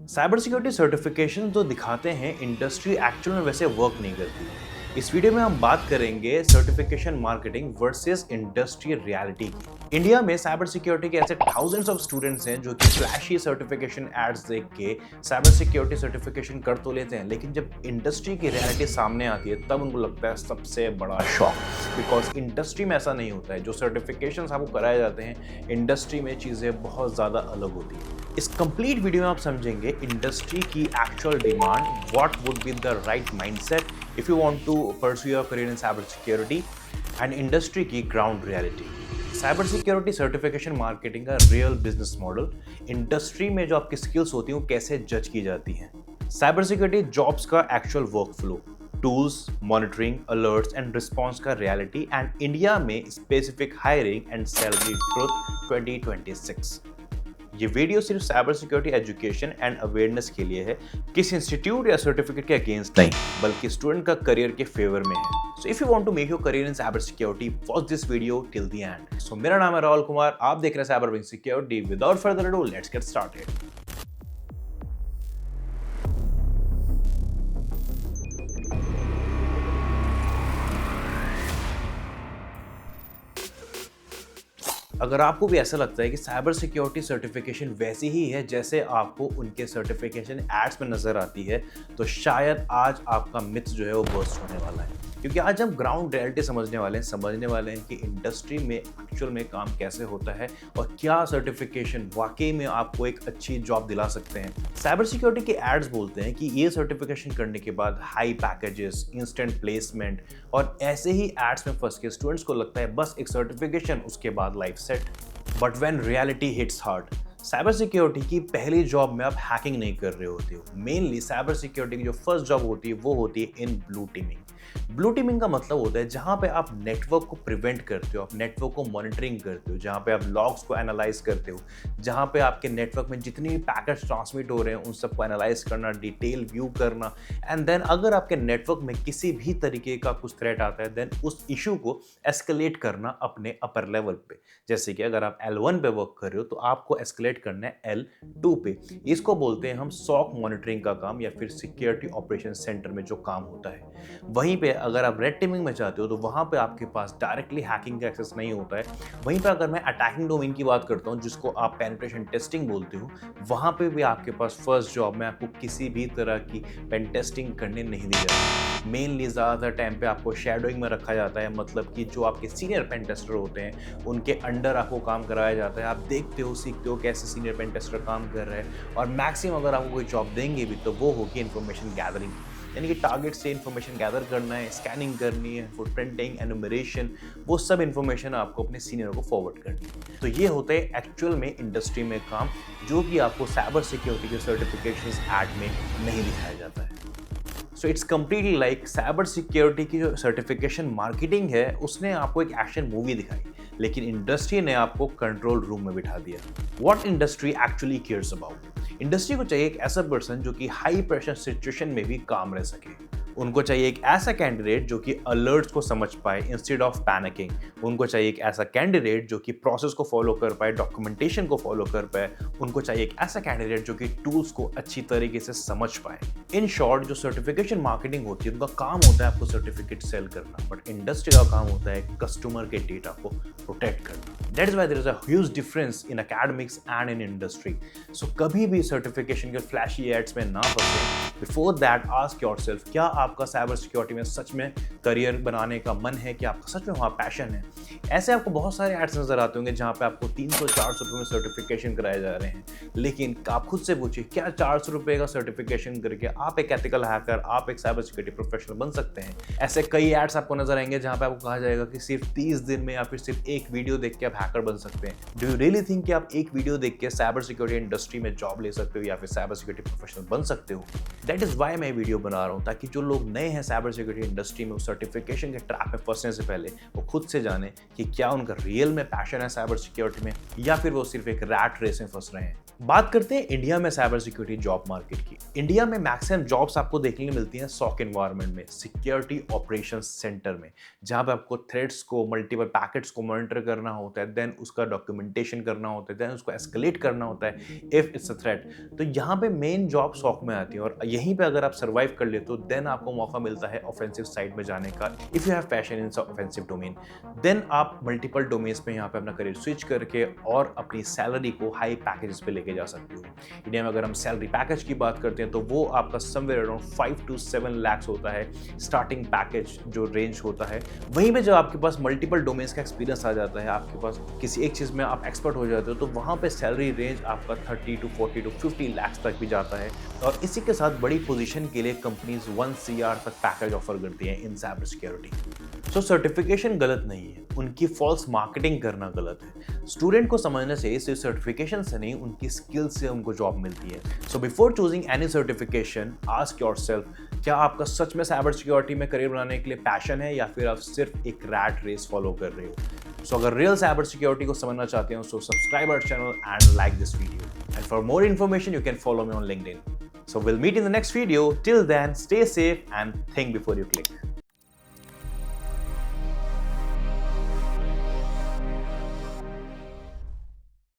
Cyber security certification जो दिखाते हैं इंडस्ट्री एक्चुअल में वैसे वर्क नहीं करती। इस वीडियो में हम बात करेंगे certification marketing versus industry reality की। इंडिया में साइबर सिक्योरिटी के ऐसे थाउजेंड्स ऑफ स्टूडेंट्स हैं जो कि फ्लैशी सर्टिफिकेशन एड्स देख के साइबर सिक्योरिटी सर्टिफिकेशन कर तो लेते हैं, लेकिन जब इंडस्ट्री की रियलिटी सामने आती है तब उनको लगता है सबसे बड़ा शॉक। बिकॉज इंडस्ट्री में ऐसा नहीं होता है। जो सर्टिफिकेशन आपको कराए जाते हैं इंडस्ट्री में चीज़ें बहुत ज़्यादा अलग होती हैं। इस कंप्लीट वीडियो में आप समझेंगे इंडस्ट्री की actual demand, what would be the right mindset if you want to pursue your career in cyber security, and industry की ground reality. Cyber security certification marketing का रियल बिजनेस मॉडल, इंडस्ट्री में जो आपकी skills होती हैं वो कैसे जज की जाती हैं, साइबर सिक्योरिटी जॉब्स का actual work flow, tools, monitoring, alerts and response का रियलिटी, एंड इंडिया में specific hiring and salary truth 2026। ये वीडियो सिर्फ cyber security education and awareness के लिए है, किसी इंस्टीट्यूट या सर्टिफिकेट के अगेंस्ट नहीं, बल्कि स्टूडेंट का करियर के फेवर में है। So if you want to make your career in cyber security, watch this video till the end. So मेरा नाम है राहुल कुमार, आप देख रहे हैं cyber wing security. Without further ado, let's get started. अगर आपको भी ऐसा लगता है कि साइबर सिक्योरिटी सर्टिफिकेशन वैसी ही है जैसे आपको उनके सर्टिफिकेशन एड्स में नज़र आती है, तो शायद आज आपका मिथ जो है वो बर्स्ट होने वाला है। क्योंकि आज हम ग्राउंड रियलिटी समझने वाले हैं कि इंडस्ट्री में एक्चुअल में काम कैसे होता है और क्या सर्टिफिकेशन वाकई में आपको एक अच्छी जॉब दिला सकते हैं। साइबर सिक्योरिटी के एड्स बोलते हैं कि ये सर्टिफिकेशन करने के बाद हाई पैकेजेस, इंस्टेंट प्लेसमेंट, और ऐसे ही एड्स में फंस के स्टूडेंट्स को लगता है बस एक सर्टिफिकेशन, उसके बाद life set. But when reality hits hard, cyber security की पहली जॉब में आप हैकिंग नहीं कर रहे होते हो। मेनली साइबर सिक्योरिटी की जो फर्स्ट जॉब होती है वो होती है in blue teeming. Blue teeming का मतलब होता है जहां पे आप नेटवर्क को प्रिवेंट करते हो, आप नेटवर्क को मॉनिटरिंग करते हो, जहां पे आप लॉग्स को एनालाइज करते हो, जहां पे आपके नेटवर्क में जितनी भी पैकेट्स ट्रांसमिट हो रहे हैं उन सबको एनालाइज करना, डिटेल व्यू करना, एंड देन अगर आपके नेटवर्क में किसी भी तरीके का कुछ थ्रेट आता है देन उस इशू को एस्केलेट करना अपने अपर लेवल पे। जैसे कि अगर आप L1 पे वर्क कर रहे हो तो आपको एस्केलेट करना है L2 पे। इसको बोलते हैं हम सॉक मॉनिटरिंग का काम, या फिर सिक्योरिटी ऑपरेशन सेंटर में जो काम होता है। वहीं पे अगर आप रेड टीमिंग में जाते हो तो वहां पे आपके पास डायरेक्टली हैकिंग का एक्सेस नहीं होता है। वहीं पे अगर मैं अटैकिंग डोमेन की बात करता हूं जिसको आप पेनिट्रेशन टेस्टिंग बोलते हो, वहां पे भी आपके पास फर्स्ट जॉब में आपको किसी भी तरह की पेन टेस्टिंग करने नहीं दी जाती। मेनली ज़्यादातर टाइम पे आपको शैडोइंग में रखा जाता है, मतलब कि जो आपके सीनियर पेन टेस्टर होते हैं उनके अंडर आपको काम कराया जाता है। आप देखते हो, सीखते हो कैसे सीनियर पेन टेस्टर काम कर रहे हैं, और मैक्सिमम अगर आपको कोई जॉब देंगे भी तो वो होगी इन्फॉर्मेशन गैदरिंग, यानी कि टारगेट से इन्फॉर्मेशन गैदर करना है, स्कैनिंग करनी है, फुटप्रिंटिंग, एनुमरेशन, वो सब इन्फॉर्मेशन आपको अपने सीनियर को फॉरवर्ड करनी है। तो ये होता है एक्चुअल में इंडस्ट्री में काम, जो कि आपको साइबर सिक्योरिटी के सर्टिफिकेशंस ऐड में नहीं दिखाया जाता है। So it's completely like cyber security की जो सर्टिफिकेशन मार्केटिंग है उसने आपको एक एक्शन मूवी दिखाई, लेकिन इंडस्ट्री ने आपको कंट्रोल रूम में बिठा दिया। What industry actually cares about, industry को चाहिए एक ऐसा पर्सन जो कि हाई प्रेशर सिचुएशन में भी काम रह सके। उनको चाहिए एक ऐसा कैंडिडेट जो कि अलर्ट्स को समझ पाए इंस्टेड ऑफ पैनिकिंग। उनको चाहिए एक ऐसा कैंडिडेट जो कि प्रोसेस को फॉलो कर पाए, डॉक्यूमेंटेशन को फॉलो कर पाए। उनको चाहिए एक ऐसा कैंडिडेट जो कि टूल्स को अच्छी तरीके से समझ पाए। इन शॉर्ट, जो सर्टिफिकेशन मार्केटिंग होती है उनका काम होता है आपको सर्टिफिकेट सेल करना, बट इंडस्ट्री का काम होता है कस्टमर के डेटा को प्रोटेक्ट करना। That is why there is a huge difference in academics and in industry. So कभी भी सर्टिफिकेशन के फ्लैशी एड्स में ना फंसे। बिफोर दैट आस्क योरसेल्फ, क्या आपका साइबर सिक्योरिटी में सच में करियर बनाने का मन है, कि आपका सच में वहाँ पैशन है। ऐसे आपको बहुत सारे एड्स नजर आते होंगे जहाँ पे आपको 300-400 रुपये में सर्टिफिकेशन कराए जा रहे हैं, लेकिन आप खुद से पूछिए क्या 400 रुपये का सर्टिफिकेशन करके आप एक एथिकल हैकर, आप एक साइबर सिक्योरिटी प्रोफेशनल बन सकते हैं। ऐसे कई एड्स आपको नजर आएंगे जहाँ पे आपको कहा जाएगा कि सिर्फ 30 दिन में या फिर सिर्फ एक वीडियो देख के आप हैकर बन सकते हैं। डू यू रियली थिंक कि आप एक वीडियो देख के साइबर सिक्योरिटी इंडस्ट्री में जॉब ले सकते हो या फिर साइबर सिक्योरिटी प्रोफेशनल बन सकते हो? दैट इज वाई मैं वीडियो बना रहा हूँ, ताकि जो लोग नए हैं साइबर सिक्योरिटी इंडस्ट्री में उस सर्टिफिकेशन के ट्रैप में फंसने से पहले वो खुद से जाने कि क्या उनका रियल में पैशन है साइबर सिक्योरिटी में, या फिर वो सिर्फ एक रैट रेस में फंस रहे हैं। बात करते हैं इंडिया में साइबर सिक्योरिटी जॉब मार्केट की। इंडिया में मैक्सिमम जॉब्स आपको देखने को मिलती हैं सॉक एनवायरनमेंट में, सिक्योरिटी ऑपरेशन सेंटर में, जहां पे आपको थ्रेड्स को, मल्टीपल पैकेट्स को मॉनिटर करना होता है, देन उसका डॉक्यूमेंटेशन करना होता है, देन उसको एस्केलेट करना होता है इफ इट्स अ थ्रेट। तो यहाँ पे मेन जॉब सॉक में आती है और यहीं पे अगर आप सर्वाइव कर लेते हो देन आपको मौका मिलता है ऑफेंसिव साइड में जाने का। If you have passion in offensive domain, then आप मल्टीपल डोमेन्स में यहाँ पे अपना करियर स्विच करके और अपनी सैलरी को हाई पैकेजेस पे लेके जा सकते हो। इंडिया में अगर हम सैलरी पैकेज की बात करते हैं तो वो आपका समवेयर अराउंड 5 to 7 लाख होता है स्टार्टिंग पैकेज जो रेंज होता है। वहीं पे जब आपके पास मल्टीपल डोमेन्स का एक्सपीरियंस आ जाता है, आपके पास किसी एक चीज़ में आप एक्सपर्ट हो जाते हो, तो वहाँ पे सैलरी रेंज आपका 30 to 40 to 50 लाख तक भी जाता है। और इसी के साथ बड़ी पोजीशन के लिए कंपनीज 1 CR तक पैकेज ऑफर करती हैं इन साइबर सिक्योरिटी। सो सर्टिफिकेशन गलत नहीं है, उनकी फॉल्स मार्केटिंग करना गलत है। स्टूडेंट को समझना चाहिए सिर्फ सर्टिफिकेशन से नहीं, उनकी स्किल से उनको जॉब मिलती है। So before choosing any certification ask yourself, क्या आपका सच में साइबर सिक्योरिटी में करियर बनाने के लिए पैशन है या फिर आप सिर्फ एक रैट रेस फॉलो कर रहे हो। सो अगर रियल साइबर सिक्योरिटी को समझना चाहते हो, so subscribe our channel and like this video, and for more information you can follow me on LinkedIn. So we'll meet in the next video. Till then, stay safe and think before you click.